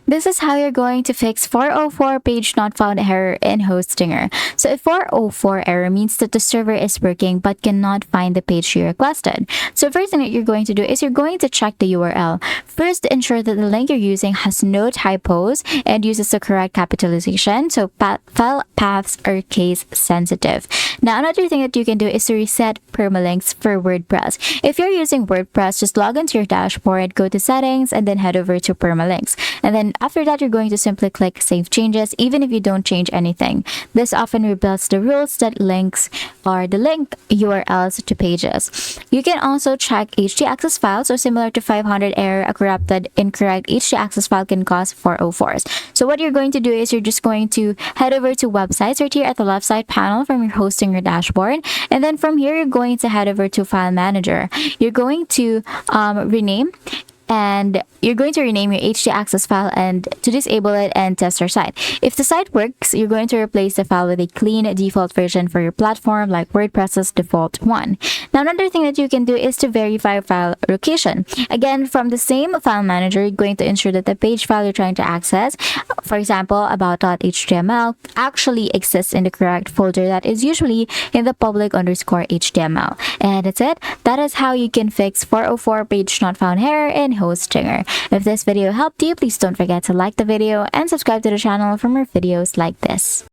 This is how you're going to fix 404 page not found error in Hostinger. So if 404 error means that the server is working but cannot find the page you requested. So first thing that you're going to do is you're going to check the URL. First, ensure that the link you're using has no typos and uses the correct capitalization. So file paths are case sensitive. Now, another thing that you can do is to reset permalinks for WordPress. If you're using WordPress, just log into your dashboard, go to settings, and then head over to permalinks. And then after that, you're going to simply click Save Changes, even if you don't change anything. This often rebuilds the rules that links or the link URLs to pages. You can also check htaccess files, so similar to 500 error, a corrupted, incorrect htaccess file can cause 404s. So what you're going to do is you're just going to head over to websites right here at the left side panel from your Hostinger dashboard. And then from here, you're going to head over to File Manager. You're going to rename your htaccess file and to disable it and test your site. If the site works, you're going to replace the file with a clean default version for your platform like WordPress's default one. Now, another thing that you can do is to verify file location. Again, from the same file manager, you're going to ensure that the page file you're trying to access, for example, about.html, actually exists in the correct folder that is usually in the public_HTML. And that's it. That is how you can fix 404 page not found error in Hostinger. If this video helped you, please don't forget to like the video and subscribe to the channel for more videos like this.